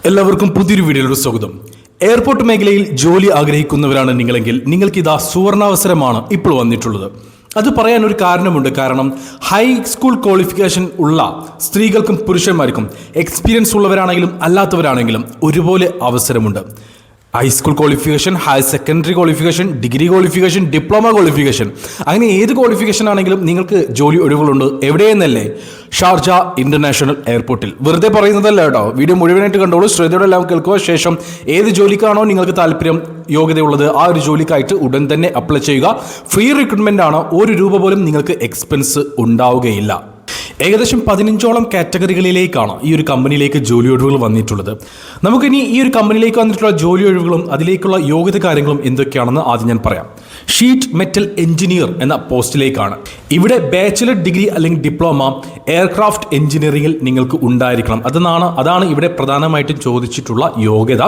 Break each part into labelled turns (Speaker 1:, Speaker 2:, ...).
Speaker 1: എല്ലാവർക്കും പുതിയൊരു വീഡിയോയിലൂടെ സ്വാഗതം. എയർപോർട്ട് മേഖലയിൽ ജോലി ആഗ്രഹിക്കുന്നവരാണ് നിങ്ങളെങ്കിൽ നിങ്ങൾക്ക് ഇതാ സുവർണാവസരമാണ് ഇപ്പോൾ വന്നിട്ടുള്ളത്. അത് പറയാൻ ഒരു കാരണമുണ്ട്. കാരണം ഹൈസ്കൂൾ ക്വാളിഫിക്കേഷൻ ഉള്ള സ്ത്രീകൾക്കും പുരുഷന്മാർക്കും എക്സ്പീരിയൻസ് ഉള്ളവരാണെങ്കിലും അല്ലാത്തവരാണെങ്കിലും ഒരുപോലെ അവസരമുണ്ട്. High school qualification, higher secondary qualification, degree qualification, diploma qualification, അങ്ങനെ ഏത് ക്വാളിഫിക്കേഷൻ ആണെങ്കിലും നിങ്ങൾക്ക് ജോലി ഒഴിവുകളുണ്ട്. എവിടെയെന്നല്ലേ? ഷാർജ ഇന്റർനാഷണൽ എയർപോർട്ടിൽ. വെറുതെ പറയുന്നതല്ല കേട്ടോ, വീഡിയോ മുഴുവനായിട്ട് കണ്ടോളൂ, ശ്രദ്ധയോടെ എല്ലാം കേൾക്കുക. ശേഷം ഏത് ജോലിക്കാണോ നിങ്ങൾക്ക് താല്പര്യം, യോഗ്യതയുള്ളത്, ആ ഒരു ജോലിക്കായിട്ട് ഉടൻ തന്നെ അപ്ലൈ ചെയ്യുക. ഫ്രീ റിക്രൂട്ട്മെന്റ് ആണ്, ഒരു രൂപ പോലും നിങ്ങൾക്ക് എക്സ്പെൻസ് ഉണ്ടാവുകയില്ല. ഏകദേശം 15ഓളം കാറ്റഗറികളിലേക്കാണ് ഈ ഒരു കമ്പനിയിലേക്ക് ജോലി ഒഴിവുകൾ വന്നിട്ടുള്ളത്. നമുക്കിനി ഈ ഒരു കമ്പനിയിലേക്ക് വന്നിട്ടുള്ള ജോലി ഒഴിവുകളും അതിലേക്കുള്ള യോഗ്യത കാര്യങ്ങളും എന്തൊക്കെയാണെന്ന് ആദ്യം ഞാൻ പറയാം. ഷീറ്റ് മെറ്റൽ എഞ്ചിനീയർ എന്ന പോസ്റ്റിലേക്കാണ്. ഇവിടെ ബാച്ചിലർ ഡിഗ്രി അല്ലെങ്കിൽ ഡിപ്ലോമ എയർക്രാഫ്റ്റ് എഞ്ചിനീയറിംഗിൽ നിങ്ങൾക്ക് ഉണ്ടായിരിക്കണം. അതാണ് ഇവിടെ പ്രധാനമായിട്ടും ചോദിച്ചിട്ടുള്ള യോഗ്യത.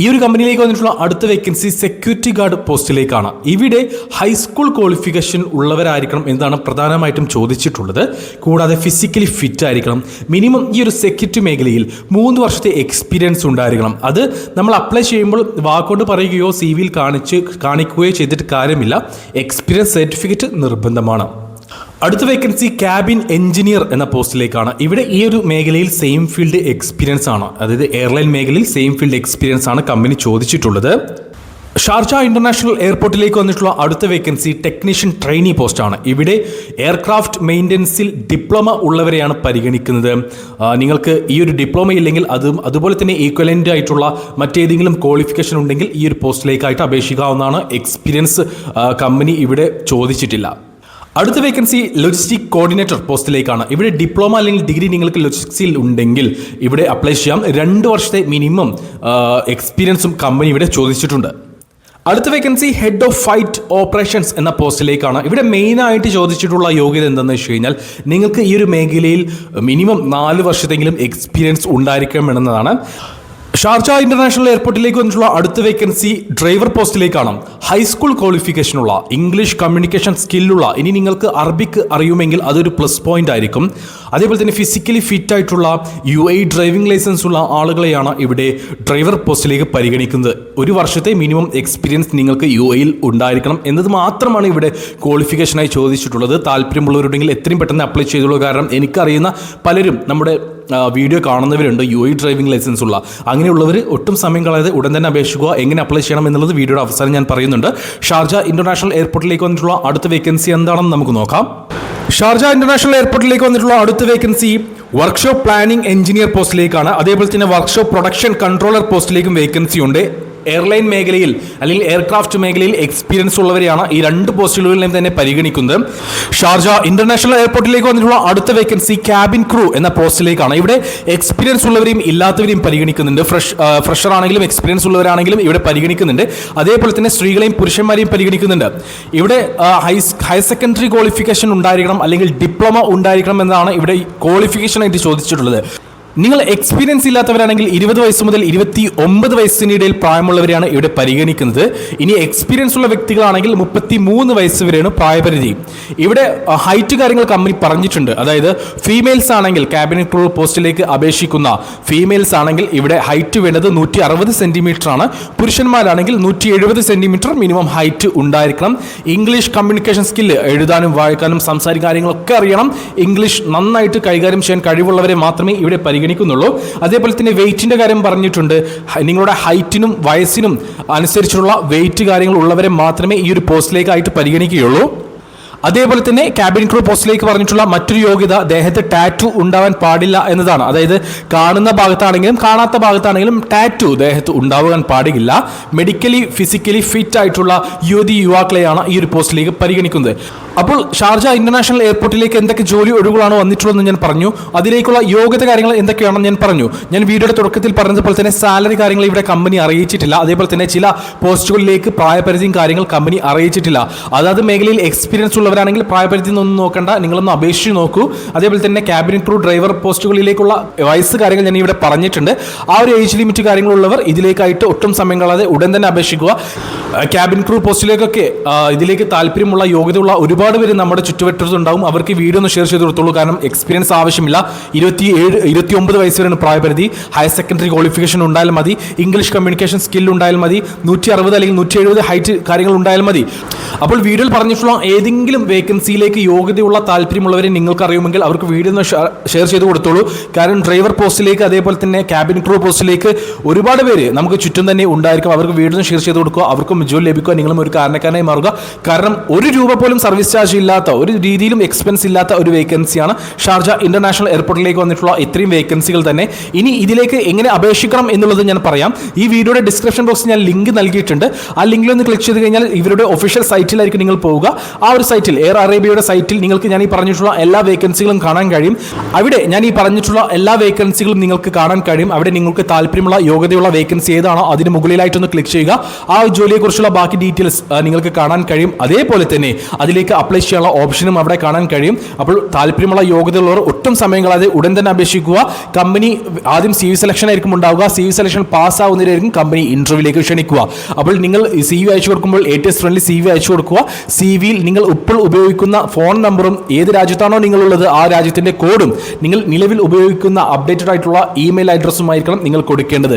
Speaker 1: ഈ ഒരു കമ്പനിയിലേക്ക് വന്നിട്ടുള്ള അടുത്ത വേക്കൻസി സെക്യൂരിറ്റി ഗാർഡ് പോസ്റ്റിലേക്കാണ്. ഇവിടെ ഹൈസ്കൂൾ ക്വാളിഫിക്കേഷൻ ഉള്ളവരായിരിക്കണം എന്നതാണ് പ്രധാനമായിട്ടും ചോദിച്ചിട്ടുള്ളത്. കൂടാതെ ഫിസിക്കലി ഫിറ്റ് ആയിരിക്കണം. മിനിമം ഈ ഒരു സെക്യൂരിറ്റി മേഖലയിൽ 3 വർഷത്തെ എക്സ്പീരിയൻസ് ഉണ്ടായിരിക്കണം. അത് നമ്മൾ അപ്ലൈ ചെയ്യുമ്പോൾ വാക്കുകൊണ്ട് പറയുകയോ CV-യിൽ കാണിക്കുകയോ ചെയ്തിട്ട് കാര്യമില്ല. എക്സ്പീരിയൻസ് സർട്ടിഫിക്കറ്റ് നിർബന്ധമാണ്. അടുത്ത വേക്കൻസി ക്യാബിൻ എഞ്ചിനീയർ എന്ന പോസ്റ്റിലേക്കാണ്. ഇവിടെ ഈ ഒരു മേഖലയിൽ സെയിം ഫീൽഡ് എക്സ്പീരിയൻസ് ആണ്, അതായത് എയർലൈൻ മേഖലയിൽ സെയിം ഫീൽഡ് എക്സ്പീരിയൻസ് ആണ് കമ്പനി ചോദിച്ചിട്ടുള്ളത്. ഷാർജ ഇന്റർനാഷണൽ എയർപോർട്ടിലേക്ക് വന്നിട്ടുള്ള അടുത്ത വേക്കൻസി ടെക്നീഷ്യൻ ട്രെയിനി പോസ്റ്റാണ്. ഇവിടെ എയർക്രാഫ്റ്റ് മെയിൻ്റനൻസിൽ ഡിപ്ലോമ ഉള്ളവരെയാണ് പരിഗണിക്കുന്നത്. നിങ്ങൾക്ക് ഈ ഒരു ഡിപ്ലോമ ഇല്ലെങ്കിൽ അതുപോലെ തന്നെ ഈക്വലൻ്റ് ആയിട്ടുള്ള മറ്റേതെങ്കിലും ക്വാളിഫിക്കേഷൻ ഉണ്ടെങ്കിൽ ഈ ഒരു പോസ്റ്റിലേക്കായിട്ട് അപേക്ഷിക്കാവുന്നതാണ്. എക്സ്പീരിയൻസ് കമ്പനി ഇവിടെ ചോദിച്ചിട്ടില്ല. അടുത്ത വേക്കൻസി ലോജിസ്റ്റിക് കോർഡിനേറ്റർ പോസ്റ്റിലേക്കാണ്. ഇവിടെ ഡിപ്ലോമ അല്ലെങ്കിൽ ഡിഗ്രി നിങ്ങൾക്ക് ലോജിസ്റ്റിക്സിൽ ഉണ്ടെങ്കിൽ ഇവിടെ അപ്ലൈ ചെയ്യാം. 2 വർഷത്തെ മിനിമം എക്സ്പീരിയൻസും കമ്പനി ഇവിടെ ചോദിച്ചിട്ടുണ്ട്. അടുത്ത vacancy head of flight operations എന്ന പോസ്റ്റിലേക്കാണ്. ഇവിടെ മെയിനായിട്ട് ചോദിച്ചിട്ടുള്ള യോഗ്യത എന്താണെന്ന് വെച്ച് കഴിഞ്ഞാൽ നിങ്ങൾക്ക് ഈ ഒരു മേഖലയിൽ മിനിമം 4 വർഷത്തെങ്കിലും എക്സ്പീരിയൻസ് ഉണ്ടായിരിക്കണമെന്നതാണ്. ഷാർജ ഇന്റർനാഷണൽ എയർപോർട്ടിലേക്ക് വന്നിട്ടുള്ള അടുത്ത വേക്കൻസി ഡ്രൈവർ പോസ്റ്റിലേക്കാണ്. ഹൈസ്കൂൾ ക്വാളിഫിക്കേഷനുള്ള, ഇംഗ്ലീഷ് കമ്മ്യൂണിക്കേഷൻ സ്കില്ലുള്ള, ഇനി നിങ്ങൾക്ക് അറബിക്ക് അറിയുമെങ്കിൽ അതൊരു പ്ലസ് പോയിന്റ് ആയിരിക്കും. അതേപോലെ തന്നെ ഫിസിക്കലി ഫിറ്റ് ആയിട്ടുള്ള UAE ഡ്രൈവിംഗ് ലൈസൻസ് ഉള്ള ആളുകളെയാണ് ഇവിടെ ഡ്രൈവർ പോസ്റ്റിലേക്ക് പരിഗണിക്കുന്നത്. 1 വർഷത്തെ മിനിമം എക്സ്പീരിയൻസ് നിങ്ങൾക്ക് UAE ഉണ്ടായിരിക്കണം എന്നത് മാത്രമാണ് ഇവിടെ ക്വാളിഫിക്കേഷനായി ചോദിച്ചിട്ടുള്ളത്. താല്പര്യമുള്ളവരുണ്ടെങ്കിൽ എത്രയും പെട്ടെന്ന് അപ്ലൈ ചെയ്തോളൂ. കാരണം എനിക്കറിയുന്ന പലരും നമ്മുടെ വീഡിയോ കാണുന്നവരുണ്ട് UAE ഡ്രൈവിംഗ് ലൈസൻസ് ഉള്ള. അങ്ങനെയുള്ളവർ ഒട്ടും സമയം കളയാതെ ഉടൻ തന്നെ അപേക്ഷിക്കുക. എങ്ങനെ അപ്ലൈ ചെയ്യണം എന്നുള്ളത് വീഡിയോയുടെ അവസാനം ഞാൻ പറയുന്നുണ്ട്. ഷാർജ ഇന്റർനാഷണൽ എയർപോർട്ടിലേക്ക് വന്നിട്ടുള്ള അടുത്ത വേക്കൻസി എന്താണെന്ന് നമുക്ക് നോക്കാം. ഷാർജ ഇന്റർനാഷണൽ എയർപോർട്ടിലേക്ക് വന്നിട്ടുള്ള അടുത്ത വേക്കൻസി വർക്ക്ഷോപ്പ് പ്ലാനിംഗ് എഞ്ചിനീയർ പോസ്റ്റിലേക്കാണ്. അതേപോലെ തന്നെ വർക്ക്ഷോപ്പ് പ്രൊഡക്ഷൻ കൺട്രോളർ പോസ്റ്റിലേക്കും വേക്കൻസി ഉണ്ട്. എയർലൈൻ മേഖലയിൽ അല്ലെങ്കിൽ എയർക്രാഫ്റ്റ് മേഖലയിൽ എക്സ്പീരിയൻസ് ഉള്ളവരെയാണ് ഈ 2 പോസ്റ്റുകളിലും തന്നെ പരിഗണിക്കുന്നത്. ഷാർജ ഇന്റർനാഷണൽ എയർപോർട്ടിലേക്ക് വന്നിട്ടുള്ള അടുത്ത വേക്കൻസി ക്യാബിൻ ക്രൂ എന്ന പോസ്റ്റിലേക്കാണ്. ഇവിടെ എക്സ്പീരിയൻസ് ഉള്ളവരെയും ഇല്ലാത്തവരെയും പരിഗണിക്കുന്നുണ്ട്. ഫ്രഷർ ആണെങ്കിലും എക്സ്പീരിയൻസ് ഉള്ളവരാണെങ്കിലും ഇവിടെ പരിഗണിക്കുന്നുണ്ട്. അതേപോലെ തന്നെ സ്ത്രീകളെയും പുരുഷന്മാരെയും പരിഗണിക്കുന്നുണ്ട്. ഇവിടെ ഹയർ സെക്കൻഡറി ക്വാളിഫിക്കേഷൻ ഉണ്ടായിരിക്കണം അല്ലെങ്കിൽ ഡിപ്ലോമ ഉണ്ടായിരിക്കണം എന്നതാണ് ഇവിടെ ക്വാളിഫിക്കേഷനായിട്ട് ചോദിച്ചിട്ടുള്ളത്. നിങ്ങൾ എക്സ്പീരിയൻസ് ഇല്ലാത്തവരാണെങ്കിൽ 20 വയസ്സ് മുതൽ 29 വയസ്സിനിടയിൽ പ്രായമുള്ളവരെയാണ് ഇവിടെ പരിഗണിക്കുന്നത്. ഇനി എക്സ്പീരിയൻസ് ഉള്ള വ്യക്തികളാണെങ്കിൽ 33 വയസ്സ് വരെയാണ് പ്രായപരിധി. ഇവിടെ ഹൈറ്റ് കാര്യങ്ങൾ കമ്പനി പറഞ്ഞിട്ടുണ്ട്. അതായത് ഫീമെയിൽസ് ആണെങ്കിൽ ക്യാബിൻ ക്രൂ പോസ്റ്റിലേക്ക് അപേക്ഷിക്കുന്ന ഫീമെയിൽസ് ആണെങ്കിൽ ഇവിടെ ഹൈറ്റ് വേണ്ടത് 160 സെന്റിമീറ്റർ ആണ്. പുരുഷന്മാരാണെങ്കിൽ 170 സെന്റിമീറ്റർ മിനിമം ഹൈറ്റ് ഉണ്ടായിരിക്കണം. ഇംഗ്ലീഷ് കമ്മ്യൂണിക്കേഷൻ സ്കില്ല്, എഴുതാനും വായിക്കാനും സംസാരിക്കാനും കാര്യങ്ങളൊക്കെ അറിയണം. ഇംഗ്ലീഷ് നന്നായിട്ട് കൈകാര്യം ചെയ്യാൻ കഴിവുള്ളവരെ മാത്രമേ ഇവിടെ പരിഗണിക്കുന്നുള്ളൂ. അതേപോലെ തന്നെ വെയിറ്റിന്റെ കാര്യം പറഞ്ഞിട്ടുണ്ട്. നിങ്ങളുടെ ഹൈറ്റിനും വയസ്സിനും അനുസരിച്ചുള്ള വെയിറ്റ് കാര്യങ്ങൾ ഉള്ളവരെ മാത്രമേ ഈ ഒരു പോസ്റ്റിലേക്കായിട്ട് പരിഗണിക്കുകയുള്ളൂ. അതേപോലെ തന്നെ ക്യാബിൻ ക്രൂ പോസ്റ്റിലേക്ക് പറഞ്ഞിട്ടുള്ള മറ്റൊരു യോഗ്യത ദേഹത്ത് ടാറ്റു ഉണ്ടാവാൻ പാടില്ല എന്നതാണ്. അതായത് കാണുന്ന ഭാഗത്താണെങ്കിലും കാണാത്ത ഭാഗത്താണെങ്കിലും ടാറ്റു ദേഹത്ത് ഉണ്ടാവാൻ പാടില്ല. മെഡിക്കലി ഫിസിക്കലി ഫിറ്റ് ആയിട്ടുള്ള യുവാക്കളെയാണ് ഈ ഒരു പോസ്റ്റിലേക്ക് പരിഗണിക്കുന്നത്. അപ്പോൾ ഷാർജ ഇന്റർനാഷണൽ എയർപോർട്ടിലേക്ക് എന്തൊക്കെ ജോലി ഒഴിവുകളാണ് വന്നിട്ടുള്ളതെന്ന് ഞാൻ പറഞ്ഞു. അതിലേക്കുള്ള യോഗ്യത കാര്യങ്ങൾ എന്തൊക്കെയാണെന്ന് ഞാൻ പറഞ്ഞു. ഞാൻ വീഡിയോയുടെ തുടക്കത്തിൽ പറഞ്ഞതുപോലെ തന്നെ സാലറി കാര്യങ്ങൾ ഇവിടെ കമ്പനി അറിയിച്ചിട്ടില്ല. അതേപോലെ തന്നെ ചില പോസ്റ്റുകളിലേക്ക് പ്രായപരിധിയും കാര്യങ്ങൾ കമ്പനി അറിയിച്ചിട്ടില്ല. അതായത് മേഖലയിൽ എക്സ്പീരിയൻസ് ഉള്ളവരാണെങ്കിൽ പ്രായപരിധി ഒന്നും നോക്കണ്ട, നിങ്ങളൊന്ന് അപേക്ഷിച്ച് നോക്കൂ. അതേപോലെ തന്നെ ക്യാബിൻ ക്രൂ ഡ്രൈവർ പോസ്റ്റുകളിലേക്കുള്ള വയസ്സ് കാര്യങ്ങൾ ഞാൻ ഇവിടെ പറഞ്ഞിട്ടുണ്ട്. ആ ഒരു ഏജ് ലിമിറ്റ് കാര്യങ്ങളുള്ളവർ ഇതിലേക്കായിട്ട് ഒട്ടും സമയം കളയാതെ ഉടൻ തന്നെ അപേക്ഷിക്കുക. ക്യാബിൻ ക്രൂ പോസ്റ്റിലേക്കൊക്കെ ഇതിലേക്ക് താല്പര്യമുള്ള യോഗ്യതയുള്ള ഒരുപാട് ഒരുപാട് പേര് നമ്മുടെ ചുറ്റുവട്ടത്തുണ്ടാവും. അവർക്ക് വീഡിയോ ഒന്ന് ഷെയർ ചെയ്ത് കൊടുത്തോളൂ. കാരണം എക്സ്പീരിയൻസ് ആവശ്യമില്ല. 29 വയസ്സ് വരെയാണ് പ്രായപരിധി. ഹയർ സെക്കൻഡറി ക്വാളിഫിക്കേഷൻ ഉണ്ടായാൽ മതി. ഇംഗ്ലീഷ് കമ്മ്യൂണിക്കേഷൻ സ്കിൽ ഉണ്ടായാൽ മതി. 160 അല്ലെങ്കിൽ 170 ഹൈറ്റ് കാര്യങ്ങൾ ഉണ്ടായാൽ മതി. അപ്പോൾ വീഡിയോയിൽ പറഞ്ഞിട്ടുള്ള ഏതെങ്കിലും വേക്കൻസിയിലേക്ക് യോഗ്യതയുള്ള താല്പര്യമുള്ളവരെ നിങ്ങൾക്ക് അറിയുമെങ്കിൽ അവർക്ക് വീഡിയോ ഒന്ന് ഷെയർ ചെയ്ത് കൊടുത്തോളൂ. കാരണം ഡ്രൈവർ പോസ്റ്റിലേക്ക്, അതേപോലെ തന്നെ ക്യാബിൻ ക്രൂ പോസ്റ്റിലേക്ക് ഒരുപാട് പേര് നമുക്ക് ചുറ്റും തന്നെ ഉണ്ടായിരിക്കും. അവർക്ക് വീഡിയോ ഷെയർ ചെയ്ത് കൊടുക്കുക, അവർക്കും ജോലി ലഭിക്കുക, നിങ്ങളും ഒരു കാരണക്കാരനായി മാറുക. കാരണം ₹1 പോലും സർവീസ് ചാർജ് ഇല്ലാത്ത, ഒരു രീതിയിലും എക്സ്പെൻസ് ഇല്ലാത്ത ഒരു വേക്കൻസിയാണ് ഷാർജ ഇന്റർനാഷണൽ എയർപോർട്ടിലേക്ക് വന്നിട്ടുള്ള ഇത്രയും വേക്കൻസികൾ തന്നെ. ഇനി ഇതിലേക്ക് എങ്ങനെ അപേക്ഷിക്കണം എന്നുള്ളത് ഞാൻ പറയാം. ഈ വീഡിയോയുടെ ഡിസ്ക്രിപ്ഷൻ ബോക്സിൽ ഞാൻ ലിങ്ക് നൽകിയിട്ടുണ്ട്. ആ ലിങ്കിൽ ഒന്ന് ക്ലിക്ക് ചെയ്ത് കഴിഞ്ഞാൽ ഇവരുടെ ഒഫീഷ്യൽ സൈറ്റിലായിരിക്കും നിങ്ങൾ പോവുക. ആ ഒരു സൈറ്റിൽ, എയർ അറേബ്യയുടെ സൈറ്റിൽ നിങ്ങൾക്ക് ഞാൻ ഈ പറഞ്ഞിട്ടുള്ള എല്ലാ വേക്കൻസികളും കാണാൻ കഴിയും. അവിടെ ഞാൻ ഈ പറഞ്ഞിട്ടുള്ള എല്ലാ വേക്കൻസികളും നിങ്ങൾക്ക് കാണാൻ കഴിയും. അവിടെ നിങ്ങൾക്ക് താല്പര്യമുള്ള യോഗ്യതയുള്ള വേക്കൻസി ഏതാണോ അതിന് മുകളിലായിട്ടൊന്ന് ക്ലിക്ക് ചെയ്യുക. ആ ജോലിയെക്കുറിച്ചുള്ള ബാക്കി ഡീറ്റെയിൽസ് നിങ്ങൾക്ക് കാണാൻ കഴിയും. അതേപോലെ തന്നെ അതിലേക്ക് അപ്ലൈ ചെയ്യാനുള്ള ഓപ്ഷനും അവിടെ കാണാൻ കഴിയും. അപ്പോൾ താല്പര്യമുള്ള യോഗ്യതയുള്ളവർ ഒട്ടും സമയം കളയാതെ ഉടൻ തന്നെ അപേക്ഷിക്കുക. കമ്പനി ആദ്യം CV സെലക്ഷൻ ആയിരിക്കും ഉണ്ടാവുക. CV സെലക്ഷൻ പാസ്സാവുന്നതിനായിരിക്കും കമ്പനി ഇന്റർവ്യൂവിലേക്ക് ക്ഷണിക്കുക. അപ്പോൾ നിങ്ങൾ CV അയച്ചു കൊടുക്കുമ്പോൾ ATS ഫ്രണ്ട്ലി CV അയച്ചു കൊടുക്കുക. CVയിൽ നിങ്ങൾ ഇപ്പോൾ ഉപയോഗിക്കുന്ന ഫോൺ നമ്പറും ഏത് രാജ്യത്താണോ നിങ്ങളുള്ളത് ആ രാജ്യത്തിന്റെ കോഡും നിങ്ങൾ നിലവിൽ ഉപയോഗിക്കുന്ന അപ്ഡേറ്റഡ് ആയിട്ടുള്ള ഇമെയിൽ അഡ്രസ്സുമായിരിക്കണം നിങ്ങൾ കൊടുക്കേണ്ടത്.